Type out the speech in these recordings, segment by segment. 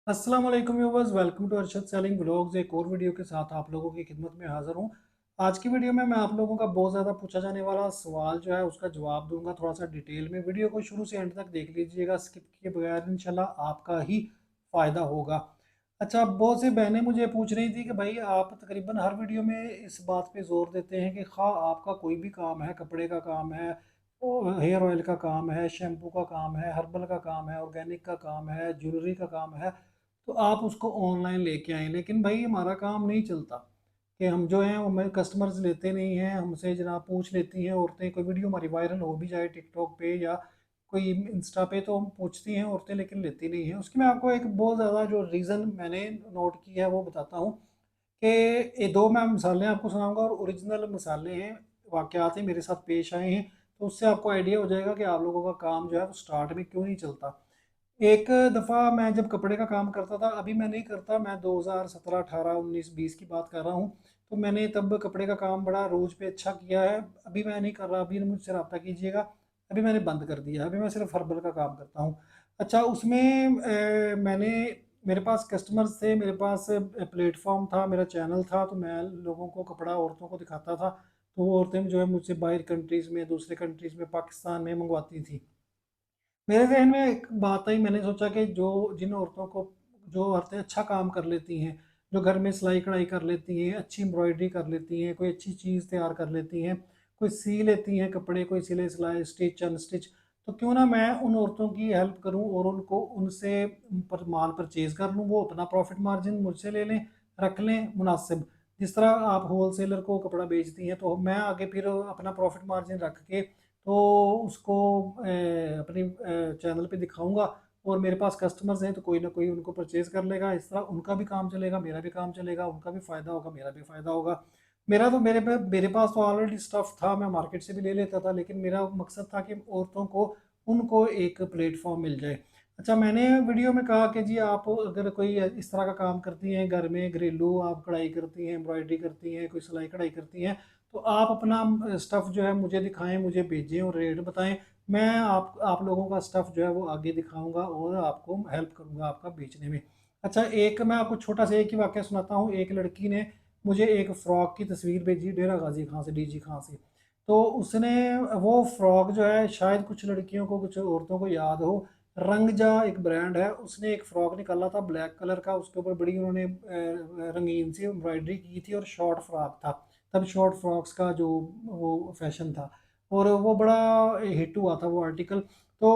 अस्सलाम वालेकुम viewers, welcome to Arshad sailing blogs. एक और वीडियो के साथ आप लोगों की खिदमत में हाज़िर हूँ। आज की वीडियो में मैं आप लोगों का बहुत ज़्यादा पूछा जाने वाला सवाल जो है उसका जवाब दूंगा थोड़ा सा डिटेल में। वीडियो को शुरू से एंड तक देख लीजिएगा, स्किप किए बगैर इंशाल्लाह आपका ही फ़ायदा होगा। अच्छा, बहुत सी बहनें मुझे पूछ रही थी कि भाई आप तकरीबन हर वीडियो में इस बात पे ज़ोर देते हैं कि खा आपका कोई भी काम है, कपड़े का काम है, हेयर ऑयल का काम है, शैम्पू का काम है, हर्बल का काम है, ऑर्गेनिक का काम है, ज्वेलरी का काम है, तो आप उसको ऑनलाइन लेके आएँ। लेकिन भाई हमारा काम नहीं चलता कि हम जो हैं वो मैं कस्टमर्स लेते नहीं हैं, हमसे जनाब पूछ लेती हैं औरतें, कोई वीडियो हमारी वायरल हो भी जाए टिकटॉक पे या कोई इंस्टा पे तो हम पूछती हैं औरतें, लेकिन लेती नहीं हैं। उसकी मैं आपको एक बहुत ज़्यादा जो रीज़न मैंने नोट किया है वो बताता हूँ कि ये दो मैं मिसालें आपको सुनाऊंगा और ओरिजिनल मिसालें हैं, वाक़यात हैं, मेरे साथ पेश आए हैं। तो उससे आपको आइडिया हो जाएगा कि आप लोगों का काम जो है वो स्टार्ट में क्यों नहीं चलता। एक दफ़ा मैं जब कपड़े का काम करता था, अभी मैं नहीं करता, मैं 2017, 18, 19, 20 की बात कर रहा हूँ। तो मैंने तब कपड़े का काम बड़ा रोज पे अच्छा किया है। अभी मैं नहीं कर रहा, अभी मुझसे रब्ता कीजिएगा। अभी मैंने बंद कर दिया, अभी मैं सिर्फ हर्बल का काम करता हूँ। अच्छा, उसमें मैंने मेरे पास कस्टमर्स थे, मेरे पास प्लेटफॉर्म था, मेरा चैनल था, तो मैं लोगों को कपड़ा औरतों को दिखाता था। तो वो औरतें जो है मुझसे बाहर कंट्रीज़ में, दूसरे कंट्रीज़ में, पाकिस्तान में मंगवाती थी। मेरे ज़हन में एक बात आई, मैंने सोचा कि जो जिन औरतों को, जो औरतें अच्छा काम कर लेती हैं, जो घर में सिलाई कढ़ाई कर लेती हैं, अच्छी एम्ब्रॉयडरी कर लेती हैं, कोई अच्छी चीज़ तैयार कर लेती हैं, कोई सी लेती हैं कपड़े, कोई सिले सिलाए स्टिच अनस्टिच, तो क्यों ना मैं उन औरतों की हेल्प करूं और उनको उनसे माल परचेज कर लूं। वो अपना प्रॉफिट मार्जिन मुझसे ले लें, रख लें मुनासिब। जिस तरह आप होल सेलर को कपड़ा बेचती हैं, तो मैं आगे फिर अपना प्रॉफिट मार्जिन रख के तो उसको अपनी चैनल पे दिखाऊंगा। और मेरे पास कस्टमर्स हैं तो कोई ना कोई उनको परचेज कर लेगा। इस तरह उनका भी काम चलेगा, मेरा भी काम चलेगा, उनका भी फ़ायदा होगा, मेरा भी फ़ायदा होगा। मेरे पास तो ऑलरेडी स्टफ़ था, मैं मार्केट से भी ले लेता था, लेकिन मेरा मकसद था कि औरतों को उनको एक प्लेटफॉर्म मिल जाए। अच्छा, मैंने वीडियो में कहा कि जी आप अगर कोई इस तरह का काम करती हैं, घर में घरेलू आप कढ़ाई करती हैं, एम्ब्रॉयडरी करती हैं, कोई सिलाई कढ़ाई करती हैं, तो आप अपना स्टफ़ जो है मुझे दिखाएं, मुझे भेजें और रेट बताएं। मैं आप लोगों का स्टफ़ जो है वो आगे दिखाऊंगा और आपको हेल्प करूंगा आपका बेचने में। अच्छा, एक मैं आपको छोटा सा एक ही वाक्य सुनाता हूँ। एक लड़की ने मुझे एक फ़्रॉक की तस्वीर भेजी, डेरा गाजी खां से, डीजी खां से। तो उसने वो फ़्रॉक जो है, शायद कुछ लड़कियों को, कुछ औरतों को याद हो, रंगजा एक ब्रांड है, उसने एक फ़्रॉक निकाला था ब्लैक कलर का, उसके ऊपर बड़ी उन्होंने रंगीन सी एम्ब्रॉयडरी की थी और शॉर्ट फ्रॉक था। तब शॉर्ट फ्रॉक्स का जो वो फैशन था, और वो बड़ा हिट हुआ था वो आर्टिकल। तो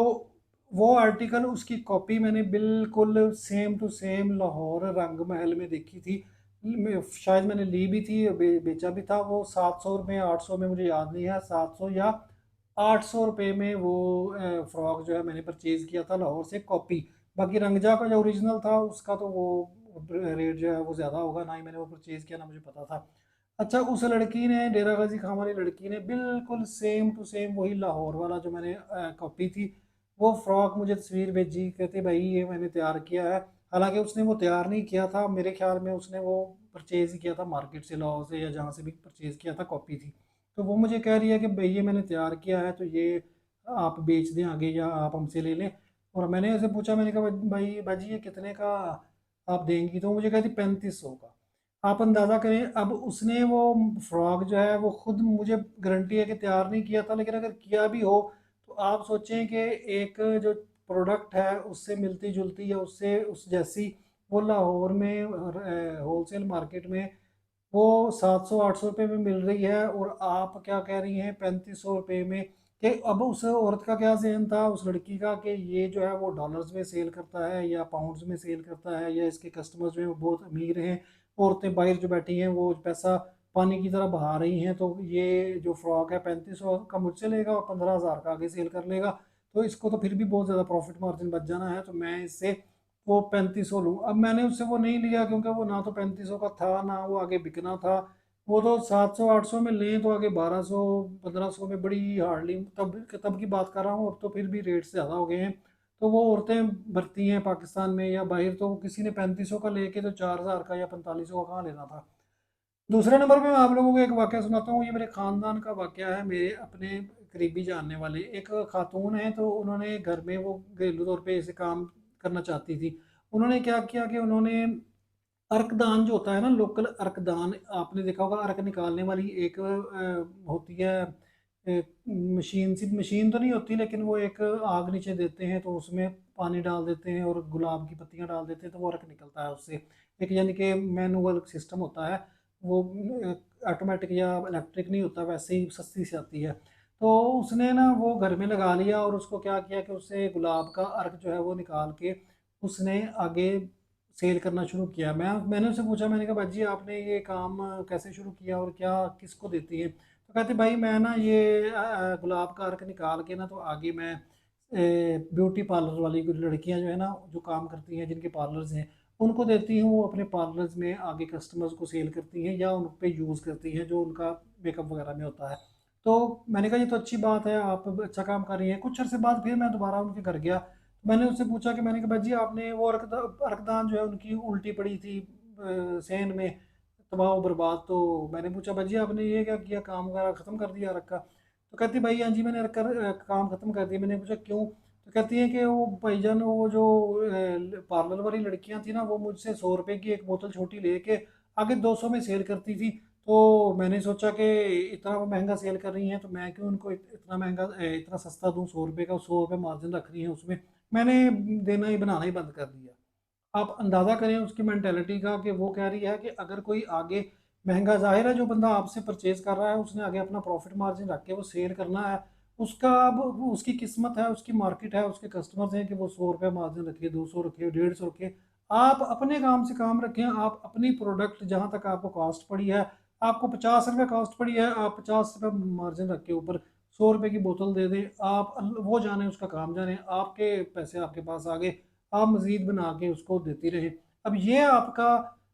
वो आर्टिकल, उसकी कॉपी मैंने बिल्कुल सेम टू सेम लाहौर रंग महल में देखी थी। शायद मैंने ली भी थी, बेचा भी था। वो 700 रुपये, 800 में, मुझे याद नहीं है, 700 या 800 रुपये में वो फ्रॉक जो है मैंने परचेज़ किया था लाहौर से, कॉपी। बाकी रंगजा का जो ओरिजिनल था उसका तो वो रेट जो है वो ज़्यादा होगा, ना ही मैंने वो परचेज़ किया, ना मुझे पता था। अच्छा, उस लड़की ने, डेरा गाजी खां वाली लड़की ने, बिल्कुल सेम टू सेम वही लाहौर वाला जो मैंने कॉपी थी, वो फ्रॉक मुझे तस्वीर भेजी, कहते भाई ये मैंने तैयार किया है। हालांकि उसने वो तैयार नहीं किया था, मेरे ख्याल में उसने वो परचेज़ ही किया था मार्केट से, लाहौर से, या जहाँ से भी परचेज़ किया था, कॉपी थी। तो वो मुझे कह रही है कि भाई ये मैंने तैयार किया है, तो ये आप बेच दें आगे या आप हमसे ले लें। और मैंने ऐसे पूछा, मैंने कहा भाई बाजी ये कितने का आप देंगी? तो मुझे कहती 3500 का। आप अंदाज़ा करें, अब उसने वो फ्रॉक जो है वो खुद, मुझे गारंटी है कि तैयार नहीं किया था, लेकिन अगर किया भी हो तो आप सोचें कि एक जो प्रोडक्ट है उससे मिलती जुलती या उससे उस जैसी, वो लाहौर में होलसेल मार्केट में वो 700-800 रुपये में मिल रही है, और आप क्या कह रही हैं 3500 रुपये में। कि अब उस औरत का क्या जहन था, उस लड़की का, कि ये जो है वो डॉलर्स में सेल करता है या पाउंड्स में सेल करता है, या इसके कस्टमर्स जो हैं वो बहुत अमीर हैं, औरतें बाहर जो बैठी हैं वो पैसा पानी की तरह बहा रही हैं, तो ये जो फ्रॉक है 3500 का मुझसे लेगा और 15,000 का आगे सेल कर लेगा, तो इसको तो फिर भी बहुत ज़्यादा प्रॉफिट मार्जिन बच जाना है, तो मैं इससे वो 3500 लूँ। अब मैंने उससे वो नहीं लिया, क्योंकि वो ना तो 3500 का था, ना वो आगे बिकना था। वो तो 700-800 में लें तो आगे 1200-1500 में, बड़ी हार्डली, तब की बात कर रहा हूँ, अब तो फिर भी रेट ज़्यादा हो गए हैं। तो वो औरतें भरती हैं पाकिस्तान में या बाहर, तो किसी ने 3500 का लेके तो 4000 का या 4500 का कहाँ लेना था। दूसरे नंबर पे मैं आप लोगों को एक वाक़या सुनाता हूँ। ये मेरे ख़ानदान का वाक़या है, मेरे अपने करीबी जानने वाले एक खातून है, तो उन्होंने घर में वो घरेलू तौर पे ऐसे काम करना चाहती थी। उन्होंने क्या किया कि उन्होंने अर्कदान जो होता है ना, लोकल अर्कदान, आपने देखा होगा अर्क निकालने वाली एक होती है मशीन सी, मशीन तो नहीं होती लेकिन वो एक आग नीचे देते हैं तो उसमें पानी डाल देते हैं और गुलाब की पत्तियां डाल देते हैं तो वो अर्क निकलता है उससे। एक यानी कि मैनुअल सिस्टम होता है वो, ऑटोमेटिक या इलेक्ट्रिक नहीं होता, वैसे ही सस्ती सी आती है। तो उसने ना वो घर में लगा लिया और उसको क्या किया कि उससे गुलाब का अर्क जो है वो निकाल के उसने आगे सेल करना शुरू किया। मैंने उससे पूछा, मैंने कहा भाजी आपने ये काम कैसे शुरू किया और क्या किसको देती है? तो कहते भाई मैं ना ये गुलाब का अर्क निकाल के ना तो आगे मैं ब्यूटी पार्लर वाली कुछ लड़कियां जो है ना जो काम करती हैं जिनके पार्लर्स हैं उनको देती हूँ, वो अपने पार्लर्स में आगे कस्टमर्स को सेल करती हैं या उन पे यूज़ करती हैं जो उनका मेकअप वगैरह में होता है। तो मैंने कहा ये तो अच्छी बात है, आप अच्छा काम कर रही हैं। कुछ अरसे बाद फिर मैं दोबारा उनके घर गया, मैंने उससे पूछा कि मैंने कहा भाजी आपने वो अर्कदान जो है उनकी उल्टी पड़ी थी सेन में, तबाह बर्बाद, तो मैंने पूछा भाजी आपने ये क्या किया, काम वगैरह ख़त्म कर दिया अर्क का? तो कहती भाई हाँ जी मैंने काम ख़त्म कर दिया। मैंने पूछा क्यों? तो कहती है कि वो भाईजान वो जो पार्लर वाली लड़कियां थी ना वो मुझसे 100 रुपए की एक बोतल छोटी लेके आगे 200 में सेल करती थी। तो मैंने सोचा कि इतना वो महंगा सेल कर रही हैं तो मैं क्यों उनको इतना महंगा इतना सस्ता दूं, 100 रुपये का, 100 रुपये मार्जिन रख रही हैं उसमें। मैंने देना ही बनाना ही बंद कर दिया। आप अंदाज़ा करें उसकी मेंटेलिटी का कि वो कह रही है कि अगर कोई आगे महंगा, जाहिर है जो बंदा आपसे परचेज कर रहा है उसने आगे अपना प्रॉफिट मार्जिन रख के वो सेल करना है, उसका अब उसकी किस्मत है, उसकी मार्केट है, उसके कस्टमर्स हैं कि वो 100 रुपये मार्जिन रखे, 200 रखे, 150 रखे। आप अपने काम से काम रखें, आप अपनी प्रोडक्ट जहाँ तक आपको कॉस्ट पड़ी है, आपको 50 रुपये कॉस्ट पड़ी है, आप 50 रुपये मार्जिन रख के ऊपर 100 रुपये की बोतल दे दें। आप वो जाने उसका काम जाने, आपके पैसे आपके पास आ गए, आप मज़ीद बना के उसको देती रहें। अब ये आपका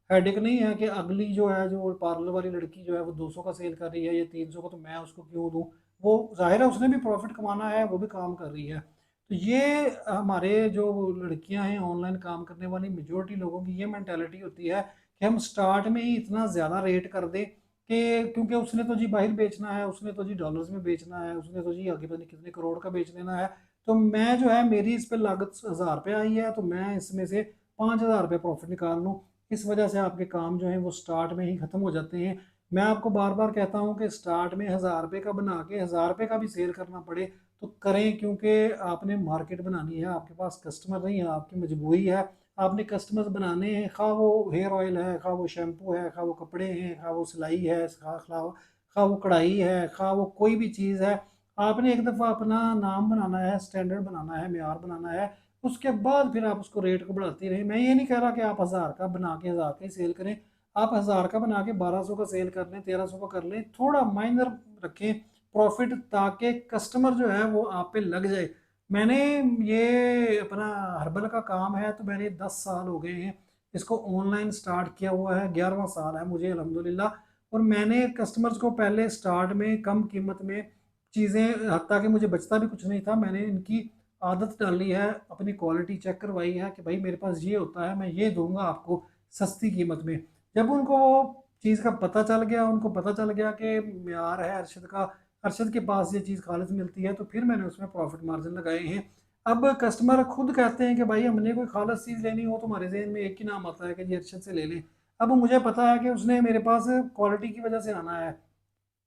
हेडेक नहीं है कि अगली जो है जो पार्लर वाली लड़की जो है वो 200 का सेल कर रही है या 300 का, तो मैं उसको क्यों दूँ? वो ज़ाहिर है उसने भी प्रॉफिट कमाना है, वो भी काम कर रही है। तो ये हमारे जो लड़कियां हैं ऑनलाइन काम करने वाली मेजोरिटी लोगों की ये मैंटेलिटी होती है कि हम स्टार्ट में ही इतना ज़्यादा रेट कर दें कि क्योंकि उसने तो जी बाहर बेचना है, उसने तो जी डॉलर्स में बेचना है, उसने तो जी आगे पता नहीं कितने करोड़ का बेच लेना है। तो मैं जो है मेरी इस पर लागत 1000 रुपये आई है तो मैं इसमें से 5000 रुपये प्रॉफिट निकाल लूँ। इस वजह से आपके काम जो है वो स्टार्ट में ही ख़त्म हो जाते हैं। मैं आपको बार बार कहता हूँ कि स्टार्ट में 1000 रुपये का बना के 1000 रुपये का भी सेल करना पड़े तो करें, क्योंकि आपने मार्केट बनानी है, आपके पास कस्टमर नहीं है, आपकी मजबूरी है, आपने कस्टमर्स बनाने हैं। खा वो हेयर ऑयल है, खा वो शैम्पू है, खा वो कपड़े हैं, खा वो सिलाई है, खा वो कढ़ाई है, खा वो कोई भी चीज़ है। आपने एक दफ़ा अपना नाम बनाना है, स्टैंडर्ड बनाना है, मेयार बनाना है, उसके बाद फिर आप उसको रेट को बढ़ाते रहें। मैं ये नहीं कह रहा कि आप 1000 का बना के 1000 का ही सेल करें, आप 1000 का बना के 1200 का सेल कर लें, 1300 का कर लें, थोड़ा माइनर रखें प्रॉफिट ताकि कस्टमर जो है वो आप पे लग जाए। मैंने ये अपना हर्बल का काम है तो मैंने 10 साल हो गए हैं इसको ऑनलाइन स्टार्ट किया हुआ है, 11वां साल है मुझे अल्हम्दुलिल्लाह। और मैंने कस्टमर्स को पहले स्टार्ट में कम कीमत में चीज़ें, हत्ता कि मुझे बचता भी कुछ नहीं था, मैंने इनकी आदत डाली है, अपनी क्वालिटी चेक करवाई है कि भाई मेरे पास ये होता है, मैं ये दूंगा आपको सस्ती कीमत में। जब उनको वो चीज़ का पता चल गया, उनको पता चल गया कि म्यार है अरशद का, अरशद के पास ये चीज़ खालिस मिलती है, तो फिर मैंने उसमें प्रॉफिट मार्जिन लगाए हैं। अब कस्टमर खुद कहते हैं कि भाई हमने कोई खालिस चीज़ लेनी हो तो हमारे जहन में एक ही नाम आता है कि जी अरशद से ले लें। अब मुझे पता है कि उसने मेरे पास क्वालिटी की वजह से आना है,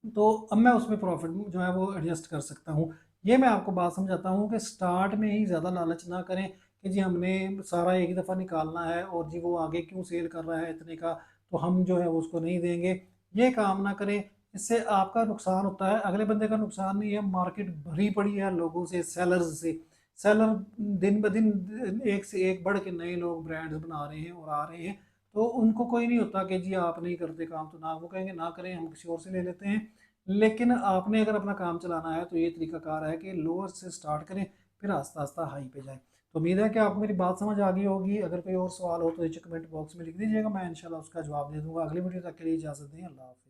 तो अब मैं उसमें प्रॉफिट जो है वो एडजस्ट कर सकता हूँ। ये मैं आपको बात समझाता हूँ कि स्टार्ट में ही ज़्यादा लालच ना करें कि जी हमने सारा एक दफ़ा निकालना है और जी वो आगे क्यों सेल कर रहा है इतने का तो हम जो है वो उसको नहीं देंगे। ये काम ना करें, इससे आपका नुकसान होता है, अगले बंदे का नुकसान नहीं है। मार्केट भरी पड़ी है लोगों से, सेलर्स से। सेलर दिन ब दिन एक से एक बढ़ के नए लोग ब्रांड्स बना रहे हैं और आ रहे हैं, तो उनको कोई नहीं होता कि जी आप नहीं करते काम तो ना, वो कहेंगे ना करें हम किसी और से ले लेते हैं। लेकिन आपने अगर अपना काम चलाना है तो ये तरीकाकार है कि लोअर से स्टार्ट करें, फिर आस्ता आस्ता हाई पे जाएं। तो उम्मीद है कि आपको मेरी बात समझ आ गई होगी। अगर कोई और सवाल हो तो नीचे कमेंट बॉक्स में लिख दीजिएगा, मैं इंशाल्लाह उसका जवाब दे दूंगा। अगली वीडियो तक के लिए इजाज़त दें, अल्लाह हाफ़िज़।